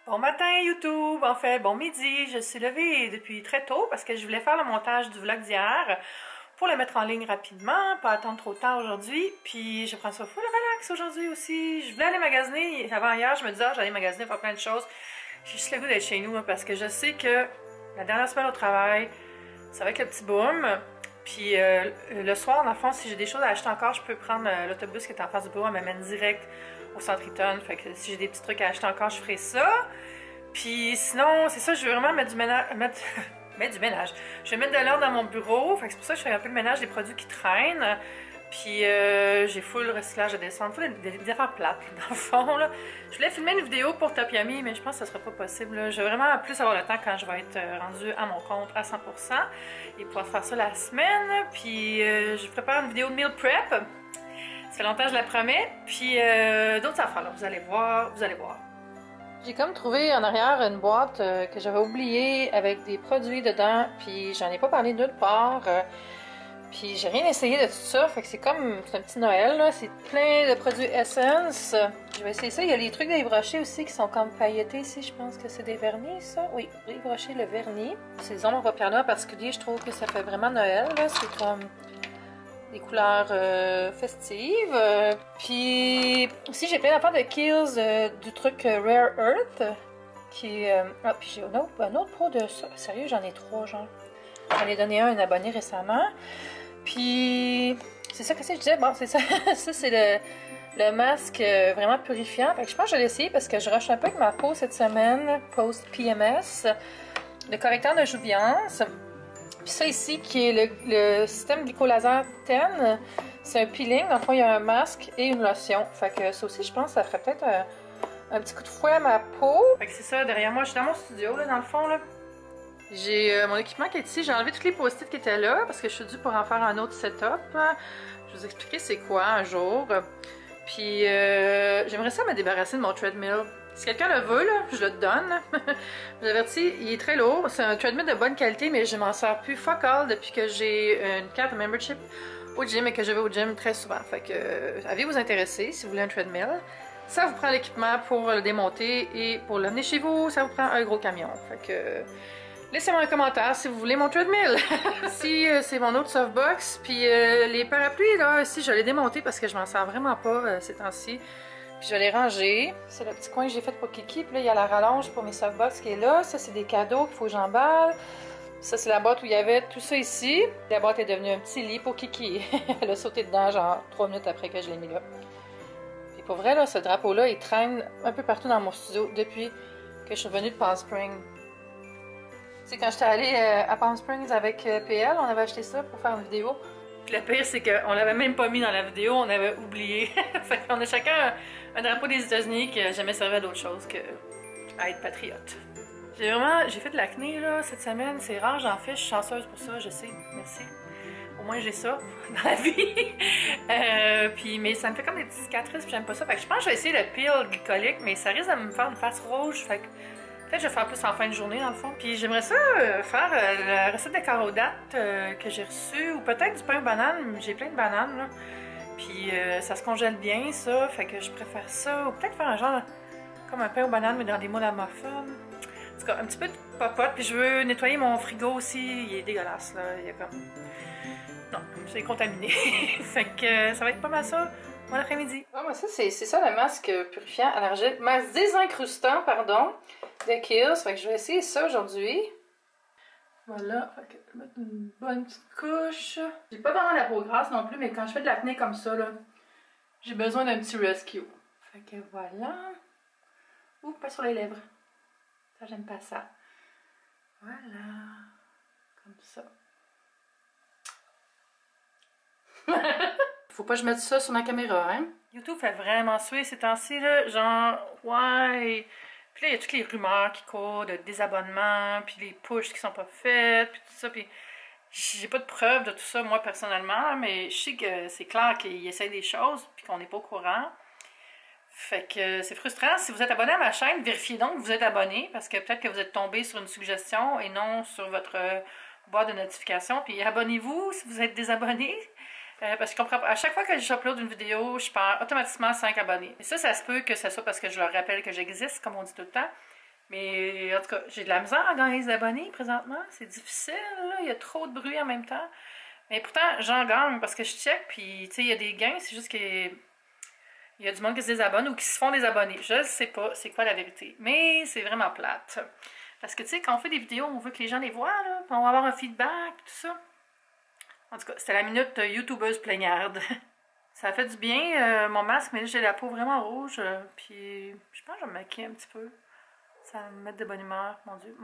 Bon matin YouTube, en fait, bon midi, je suis levée depuis très tôt parce que je voulais faire le montage du vlog d'hier pour le mettre en ligne rapidement, pas attendre trop de temps aujourd'hui, puis je prends ça full relax aujourd'hui aussi. Je voulais aller magasiner, avant hier je me disais j'allais magasiner, faire plein de choses. J'ai juste le goût d'être chez nous parce que je sais que la dernière semaine au travail, ça va être le petit boom. Puis le soir, dans le fond, si j'ai des choses à acheter encore, je peux prendre l'autobus qui est en face du bureau, elle m'amène direct au centre Eaton. Fait que si j'ai des petits trucs à acheter encore, je ferai ça. Puis sinon, c'est ça, je veux vraiment mettre du ménage. Mettre du ménage. Je vais mettre de l'ordre dans mon bureau. Fait que c'est pour ça que je fais un peu le ménage des produits qui traînent. Puis j'ai full recyclage à descendre, full des affaires plates dans le fond. Là. Je voulais filmer une vidéo pour Top Yummy, mais je pense que ce sera pas possible. Là. Je vais vraiment plus avoir le temps quand je vais être rendue à mon compte à 100% et pouvoir faire ça la semaine. Puis je prépare une vidéo de meal prep. Ça fait longtemps que je la promets. Puis d'autres affaires, là. Vous allez voir, vous allez voir. J'ai comme trouvé en arrière une boîte que j'avais oubliée avec des produits dedans. Puis j'en ai pas parlé nulle part. Puis j'ai rien essayé de tout ça, fait que c'est comme un petit Noël, là. C'est plein de produits Essence. Je vais essayer ça. Il y a les trucs d'Yves Rocher aussi qui sont comme pailletés ici. Je pense que c'est des vernis, ça. Oui, Yves Rocher, le vernis. Ces ombres paupières noires en particulier, je trouve que ça fait vraiment Noël, là. C'est comme des couleurs festives. Puis aussi, j'ai plein d'affaires de Kiehl's du truc Rare Earth. Qui ah, puis j'ai un autre pot de ça. Sérieux, j'en ai 3, genre. J'en ai donné un abonné récemment. Puis, c'est ça que je disais. Bon, c'est ça. Ça, c'est le masque vraiment purifiant. Fait que je pense que je vais l'essayer parce que je rush un peu avec ma peau cette semaine, post-PMS. Le correcteur de jouvence. Puis ça ici, qui est le système Glycolaser 10. C'est un peeling. Dans le fond, il y a un masque et une lotion. Fait que ça aussi, je pense que ça ferait peut-être un petit coup de fouet à ma peau. Fait que c'est ça, derrière moi, je suis dans mon studio, là, dans le fond, là. J'ai mon équipement qui est ici. J'ai enlevé tous les post-it qui étaient là parce que je suis due pour en faire un autre setup. Je vais vous expliquer c'est quoi un jour. Puis j'aimerais ça me débarrasser de mon treadmill. Si quelqu'un le veut, là, je le donne. Je vous avertis, il est très lourd. C'est un treadmill de bonne qualité, mais je m'en sers plus fuck all depuis que j'ai une carte de membership au gym et que je vais au gym très souvent. Fait que, allez vous intéresser si vous voulez un treadmill. Ça vous prend l'équipement pour le démonter et pour l'amener chez vous, ça vous prend un gros camion. Fait que... laissez-moi un commentaire si vous voulez mon treadmill. Ici, c'est mon autre softbox. Puis les parapluies, là, ici, je l'ai démonté parce que je m'en sers vraiment pas ces temps-ci. Puis je vais les ranger. C'est le petit coin que j'ai fait pour Kiki. Puis là, il y a la rallonge pour mes softbox qui est là. Ça, c'est des cadeaux qu'il faut que j'emballe. Ça, c'est la boîte où il y avait tout ça ici. La boîte est devenue un petit lit pour Kiki. Elle a sauté dedans, genre 3 minutes après que je l'ai mis là. Puis pour vrai, là, ce drapeau-là, il traîne un peu partout dans mon studio depuis que je suis revenue de Palm Springs. Tu sais, quand j'étais allée à Palm Springs avec PL, on avait acheté ça pour faire une vidéo. Puis le pire, c'est qu'on l'avait même pas mis dans la vidéo, on avait oublié. Fait qu'on a chacun un drapeau des États-Unis qui n'a jamais servi à d'autre chose que à être patriote. J'ai fait de l'acné là cette semaine, c'est rare, j'en fais, je suis chanceuse pour ça, je sais, merci. Au moins j'ai ça dans la vie. Puis, mais ça me fait comme des petites cicatrices, puis j'aime pas ça. Fait que je pense que je vais essayer le peel glycolique, mais ça risque de me faire une face rouge. Fait que peut-être que je vais faire plus en fin de journée dans le fond. Puis j'aimerais ça faire la recette de carodates que j'ai reçue, ou peut-être du pain aux bananes. J'ai plein de bananes là. Puis ça se congèle bien ça, fait que je préfère ça. Ou peut-être faire un genre comme un pain aux bananes mais dans des moules à muffins. En tout cas, un petit peu de popote. Puis je veux nettoyer mon frigo aussi. Il est dégueulasse là. Il y a comme... non, c'est contaminé. Fait que ça va être pas mal ça. Bon après-midi. Ah, mais ça, c'est ça le masque purifiant à l'argile. Masque désincrustant, pardon, de Kiehl's. Fait que je vais essayer ça aujourd'hui. Voilà, fait que je vais mettre une bonne petite couche. J'ai pas vraiment la peau grasse non plus, mais quand je fais de l'acné comme ça, là, j'ai besoin d'un petit rescue. Fait que voilà. Ouh, pas sur les lèvres. Ça, j'aime pas ça. Voilà. Comme ça. Faut pas que je mette ça sur ma caméra, hein? YouTube fait vraiment suer ces temps-ci, là. Genre, ouais. Puis là, il y a toutes les rumeurs qui courent de désabonnements, puis les pushs qui sont pas faites, puis tout ça. Puis j'ai pas de preuves de tout ça, moi, personnellement, mais je sais que c'est clair qu'ils essayent des choses, puis qu'on n'est pas au courant. Fait que c'est frustrant. Si vous êtes abonné à ma chaîne, vérifiez donc que vous êtes abonné, parce que peut-être que vous êtes tombé sur une suggestion et non sur votre boîte de notification. Puis abonnez-vous si vous êtes désabonné. Parce que je comprends pas. À chaque fois que j'upload une vidéo, je perds automatiquement 5 abonnés. Et ça se peut que ce soit parce que je leur rappelle que j'existe, comme on dit tout le temps. Mais en tout cas, j'ai de la misère à gagner des abonnés présentement. C'est difficile, là. Il y a trop de bruit en même temps. Mais pourtant, j'en gagne parce que je check, puis tu sais, il y a des gains, c'est juste que il y a du monde qui se désabonne ou qui se font des abonnés. Je ne sais pas c'est quoi la vérité. Mais c'est vraiment plate. Parce que tu sais, quand on fait des vidéos, on veut que les gens les voient, là, puis on va avoir un feedback, tout ça. En tout cas, c'était la minute youtubeuse plaignarde. Ça a fait du bien, mon masque, mais j'ai la peau vraiment rouge. Puis je pense que je vais me maquiller un petit peu. Ça va me mettre de bonne humeur. Mon Dieu,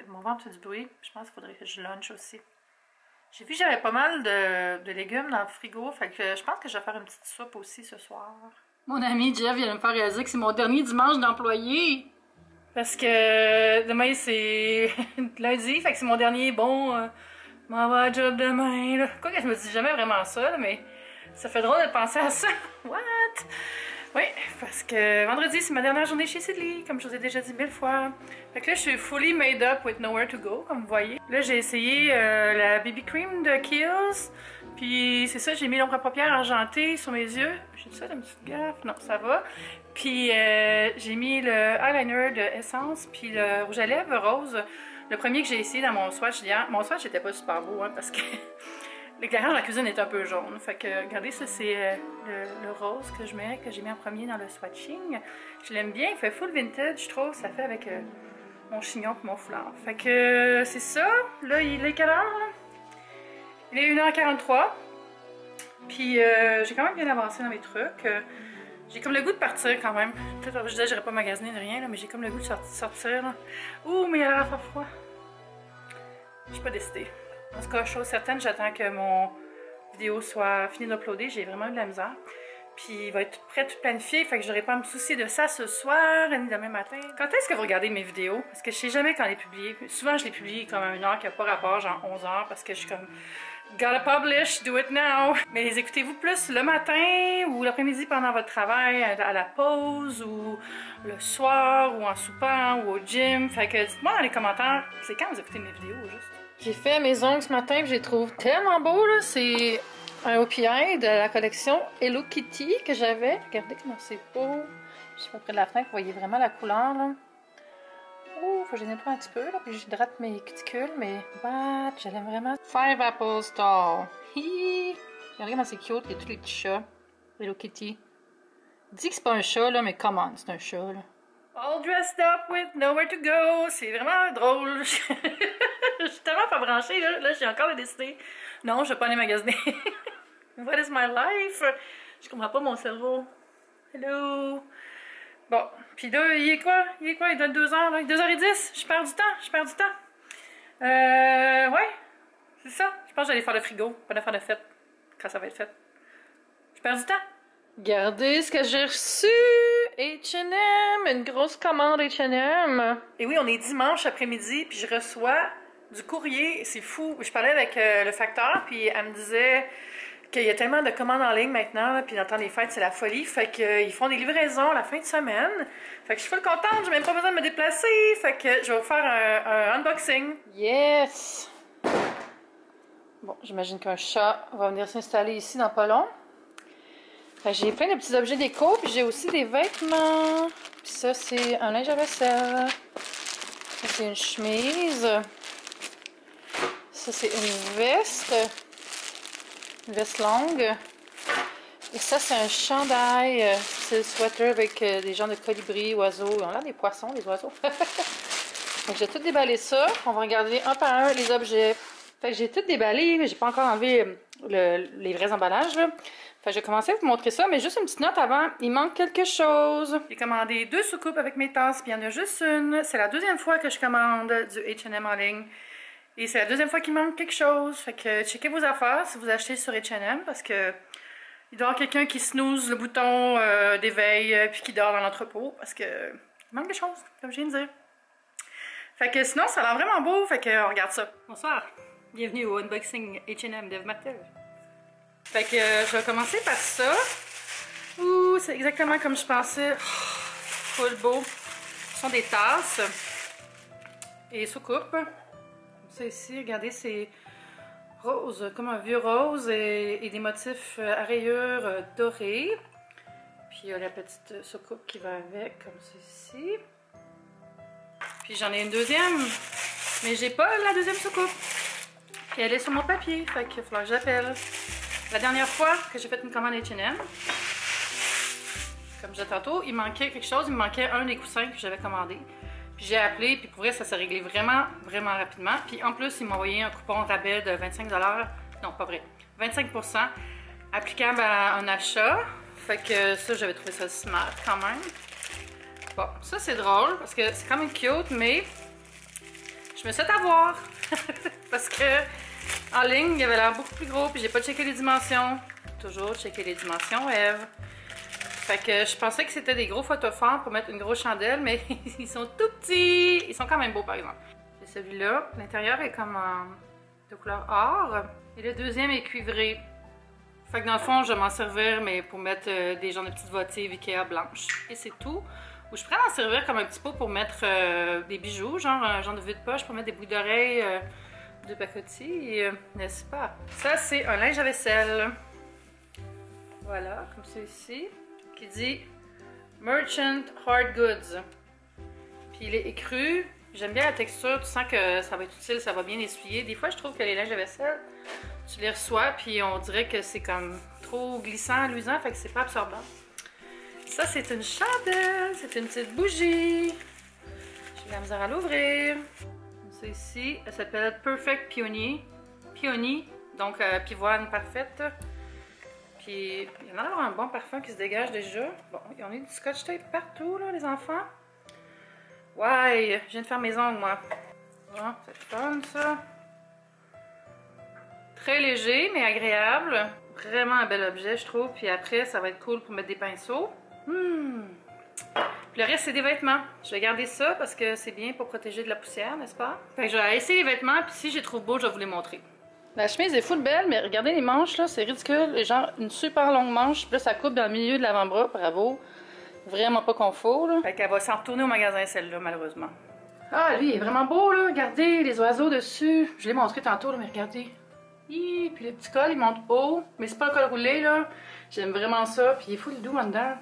mon ventre fait du bruit. Je pense qu'il faudrait que je lunch aussi. J'ai vu que j'avais pas mal de légumes dans le frigo, fait que je pense que je vais faire une petite soupe aussi ce soir. Mon ami Jeff vient de me faire réaliser que c'est mon dernier dimanche d'employé. Parce que demain c'est lundi, fait que c'est mon dernier m'en va à job demain. Là. Quoi que je me dis jamais vraiment ça, là, mais ça fait drôle de penser à ça. What? Oui, parce que vendredi, c'est ma dernière journée chez Sidley, comme je vous ai déjà dit 1000 fois. Fait que là, je suis fully made up with nowhere to go, comme vous voyez. Là, j'ai essayé la BB Cream de Kiehl's. Puis c'est ça, j'ai mis l'ombre à paupières argentée sur mes yeux. J'ai dit ça, une petite gaffe? Non, ça va. Puis j'ai mis le eyeliner de Essence, puis le rouge à lèvres rose. Le premier que j'ai essayé dans mon swatch d'hier. Mon swatch n'était pas super beau, hein, parce que l'éclairage de la cuisine est un peu jaune. Fait que, regardez, ça, c'est le rose que j'ai mis en premier dans le swatching. Je l'aime bien, il fait full vintage, je trouve. Ça fait avec mon chignon et mon foulard. Fait que, c'est ça. Là, il est quelle heure, là? Il est 1h43. Puis, j'ai quand même bien avancé dans mes trucs. J'ai comme le goût de partir quand même. Peut-être que je disais que j'irais pas magasiner de rien, là, mais j'ai comme le goût de sortir. Là. Ouh, mais il a l'air froid. Je suis pas décidée. En tout cas, chose certaine, j'attends que mon vidéo soit finie d'uploader. J'ai vraiment eu de la misère. Puis il va être prêt, tout planifié. Fait que j'aurai pas à me soucier de ça ce soir ni demain matin. Quand est-ce que vous regardez mes vidéos? Parce que je sais jamais quand les publier. Souvent, je les publie comme à une heure qui n'a pas rapport, genre 11h, parce que je suis comme gotta publish, do it now. Mais les écoutez-vous plus le matin ou l'après-midi pendant votre travail, à la pause, ou le soir, ou en soupant, ou au gym? Fait que dites-moi dans les commentaires, c'est quand vous écoutez mes vidéos, juste. J'ai fait mes ongles ce matin, je les trouve tellement beaux, là. C'est un OPI de la collection Hello Kitty que j'avais. Regardez comment c'est beau. Je suis pas près de la fenêtre, vous voyez vraiment la couleur, là. Ouh, faut que je les nettoie un petit peu, là, puis j'hydrate mes cuticules, mais what, je l'aime vraiment. Five Apple Store. Hi! Regardez comment c'est cute, il y a tous les petits chats. Hello Kitty. Dis que c'est pas un chat, là, mais come on, c'est un chat, là. All dressed up with nowhere to go. C'est vraiment drôle. Je suis tellement pas branchée, là. Là, j'ai encore décidé. Non, je vais pas aller magasiner. What is my life? Je comprends pas mon cerveau. Hello. Bon, puis là, il est quoi? Il donne 2h, là. 2h10. Je perds du temps. Ouais. C'est ça. Je pense que j'allais faire le frigo. Pas de faire de fête. Quand ça va être fait. Je perds du temps. Regardez ce que j'ai reçu! H&M! Une grosse commande H&M! Et oui, on est dimanche après-midi, puis je reçois du courrier. C'est fou. Je parlais avec le facteur, puis elle me disait qu'il y a tellement de commandes en ligne maintenant, là, puis dans le temps des fêtes, c'est la folie. Fait qu'ils font des livraisons la fin de semaine. Fait que je suis full contente, j'ai même pas besoin de me déplacer. Fait que je vais vous faire un unboxing. Yes! Bon, j'imagine qu'un chat va venir s'installer ici dans pas long. J'ai plein de petits objets déco, puis j'ai aussi des vêtements. Puis ça, c'est un linge à vaisselle. Ça, c'est une chemise. Ça, c'est une veste. Une veste longue. Et ça, c'est un chandail. C'est le sweater avec des genres de colibris, oiseaux. Ils ont l'air des poissons, les oiseaux. Donc, j'ai tout déballé ça. On va regarder un par un les objets. Fait que j'ai tout déballé, mais j'ai pas encore enlevé les vrais emballages, là. Fait que je vais commencer à vous montrer ça, mais juste une petite note avant, il manque quelque chose. J'ai commandé 2 soucoupes avec mes tasses, puis il y en a juste une. C'est la deuxième fois que je commande du H&M en ligne. Et c'est la deuxième fois qu'il manque quelque chose. Fait que checkez vos affaires si vous achetez sur H&M, parce que il doit y avoir quelqu'un qui snooze le bouton d'éveil, puis qui dort dans l'entrepôt, parce que il manque des choses, comme je viens de dire. Fait que sinon, ça a l'air vraiment beau, fait que on regarde ça. Bonsoir, bienvenue au unboxing H&M d'Eve Martel. Fait que je vais commencer par ça. Ouh, c'est exactement comme je pensais. Oh, full beau. Ce sont des tasses et soucoupes. Comme ça ici, regardez, c'est rose, comme un vieux rose et des motifs à rayures dorés. Puis il y a la petite soucoupe qui va avec, comme ceci. Puis j'en ai une deuxième, mais j'ai pas la deuxième soucoupe. Puis elle est sur mon papier, fait qu'il va falloir que j'appelle. La dernière fois que j'ai fait une commande H&M, comme je disais tantôt, il manquait quelque chose, il me manquait un des coussins que j'avais commandé. Puis j'ai appelé, puis pour vrai, ça s'est réglé vraiment, vraiment rapidement. Puis en plus, il m'a envoyé un coupon rabais de 25 $. Non, pas vrai. 25% applicable à un achat. Fait que ça, j'avais trouvé ça smart quand même. Bon, ça c'est drôle parce que c'est quand même cute, mais je me suis fait avoir. Parce que en ligne, il avait l'air beaucoup plus gros, puis j'ai pas checké les dimensions. Toujours checker les dimensions, Eve. Fait que je pensais que c'était des gros photophores pour mettre une grosse chandelle, mais ils sont tout petits. Ils sont quand même beaux, par exemple. J'ai celui-là. L'intérieur est comme de couleur or. Et le deuxième est cuivré. Fait que dans le fond, je vais m'en servir, mais pour mettre des genres de petites votives Ikea blanches. Et c'est tout. Ou je pourrais m'en servir comme un petit pot pour mettre des bijoux, genre un genre de vide-poche pour mettre des boucles d'oreilles de pacotille, n'est-ce pas? Ça, c'est un linge à vaisselle. Voilà, comme celui-ci, qui dit Merchant Hard Goods. Puis il est écru. J'aime bien la texture, tu sens que ça va être utile, ça va bien essuyer. Des fois, je trouve que les linges à vaisselle, tu les reçois, puis on dirait que c'est comme trop glissant, luisant, fait que c'est pas absorbant. Ça, c'est une chandelle, c'est une petite bougie. J'ai de la misère à l'ouvrir. Ça ici, elle s'appelle Perfect Peony. Peony, donc pivoine parfaite. Puis, il y en a un bon parfum qui se dégage déjà. Bon, il y en a du scotch tape partout, là, les enfants. Ouais, je viens de faire mes ongles, moi. Bon, c'est fun, ça. Très léger, mais agréable. Vraiment un bel objet, je trouve. Puis après, ça va être cool pour mettre des pinceaux. Puis le reste, c'est des vêtements. Je vais garder ça parce que c'est bien pour protéger de la poussière, n'est-ce pas? Fait que je vais essayer les vêtements, puis si je les trouve beaux, je vais vous les montrer. La chemise est full belle, mais regardez les manches, là, c'est ridicule. Genre, une super longue manche, puis là, ça coupe dans le milieu de l'avant-bras, bravo. Vraiment pas confort, là. Fait qu'elle va s'en retourner au magasin, celle-là, malheureusement. Ah, lui, il est vraiment beau, là. Regardez, les oiseaux dessus. Je l'ai montré tantôt, là, mais regardez. Hi, puis le petit col, il monte haut. Mais c'est pas un col roulé, là. J'aime vraiment ça, puis il est full doux en dedans.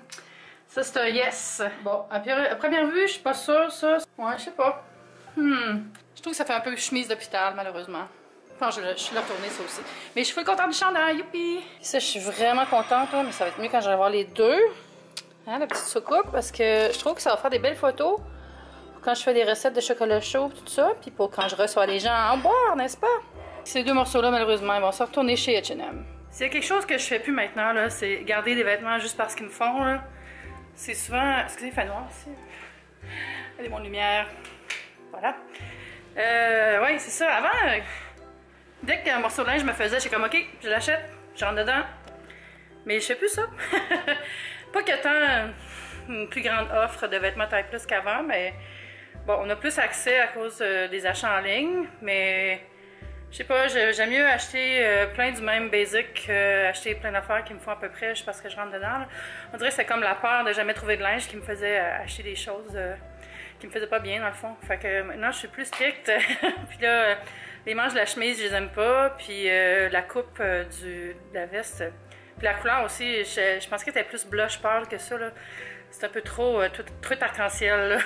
Ça, c'est un yes. Bon, à première vue, je suis pas sûre, ça. Ouais, je sais pas. Je trouve que ça fait un peu chemise d'hôpital, malheureusement. Enfin, je suis retournée, ça aussi. Mais je suis full contente du chandail, youpi! Ça, je suis vraiment contente, là, mais ça va être mieux quand je vais avoir les deux. Hein, la petite soucoupe, parce que je trouve que ça va faire des belles photos pour quand je fais des recettes de chocolat chaud, tout ça, puis pour quand je reçois les gens en boire, n'est-ce pas? Ces deux morceaux-là, malheureusement, ils vont se retourner chez H&M. S'il y a quelque chose que je fais plus maintenant, là, c'est garder des vêtements juste parce qu'ils me font, là. C'est souvent... Excusez, il fait noir ici. Allez, mon lumière. Voilà. Ouais, c'est ça. Avant, dès qu'un morceau de linge me faisait, j'étais comme, OK, je l'achète, je rentre dedans. Mais je fais plus ça. Pas qu'il y a tant une plus grande offre de vêtements taille plus qu'avant, mais bon, on a plus accès à cause des achats en ligne, mais je sais pas, j'aime mieux acheter plein du même basic, acheter plein d'affaires qui me font à peu près, je sais pas ce que je rentre dedans. Là. On dirait que c'est comme la peur de jamais trouver de linge qui me faisait acheter des choses qui me faisaient pas bien dans le fond. Fait que maintenant je suis plus stricte, puis là, les manches de la chemise, je les aime pas, puis la coupe de la veste. Puis la couleur aussi, je pensais qu'elle était plus blush pâle que ça, là. C'est un peu trop arc-en-ciel,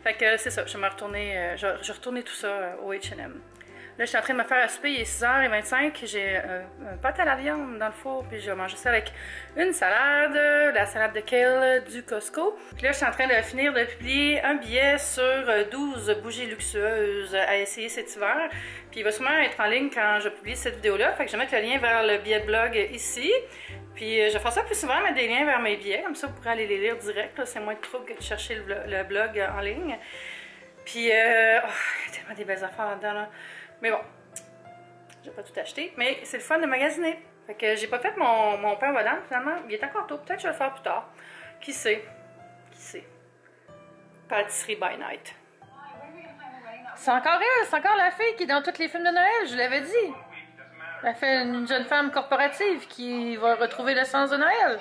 Fait que c'est ça, je vais retourner, je vais retourner tout ça au H&M. Là, je suis en train de me faire à souper, il est 6h25, j'ai un pâte à la viande dans le four, puis je vais manger ça avec une salade, la salade de kale du Costco. Puis là, je suis en train de finir de publier un billet sur 12 bougies luxueuses à essayer cet hiver. Puis il va sûrement être en ligne quand je publie cette vidéo-là, fait que je vais mettre le lien vers le billet de blog ici. Puis je vais faire ça plus souvent, mettre des liens vers mes billets, comme ça vous pourrez aller les lire direct, c'est moins de trouble que de chercher le blog en ligne. Puis, il y a tellement des belles affaires là-dedans, là. Mais bon, j'ai pas tout acheté, mais c'est le fun de magasiner. Fait que j'ai pas fait mon pain au dents finalement. Il est encore tôt, peut-être que je vais le faire plus tard. Qui sait? Qui sait? Pâtisserie by night. C'est encore elle, c'est encore la fille qui est dans tous les films de Noël, je l'avais dit. Elle fait une jeune femme corporative qui va retrouver le sens de Noël.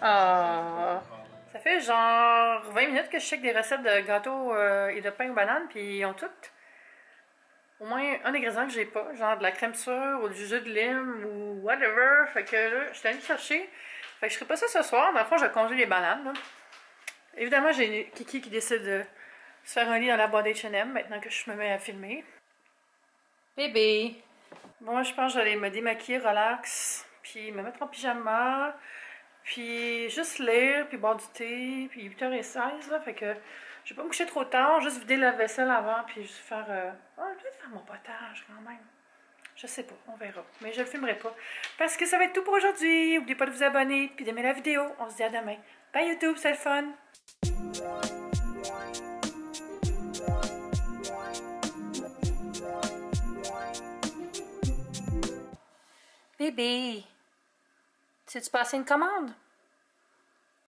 Ah. Ça fait genre 20 minutes que je check des recettes de gâteaux et de pain aux bananes, puis ils ont toutes au moins un ingrédient que j'ai pas, genre de la crème sûre ou du jus de lime ou whatever. Fait que là, je suis allée chercher. Fait que je ferai pas ça ce soir. Dans le fond, je vais congeler les bananes. Là. Évidemment, j'ai Kiki qui décide se faire un lit dans la boîte H&M maintenant que je me mets à filmer. Bébé! Moi, je pense que j'allais me démaquiller, relax, puis me mettre en pyjama, puis juste lire, puis boire du thé, puis 8h16, là, fait que je vais pas me coucher trop tard, juste vider la vaisselle avant, puis juste faire... peut-être faire mon potage, quand même. Je sais pas, on verra. Mais je le filmerai pas. Parce que ça va être tout pour aujourd'hui. N'oubliez pas de vous abonner puis d'aimer la vidéo. On se dit à demain. Bye YouTube, c'est le fun! Bébé, sais-tu passer une commande?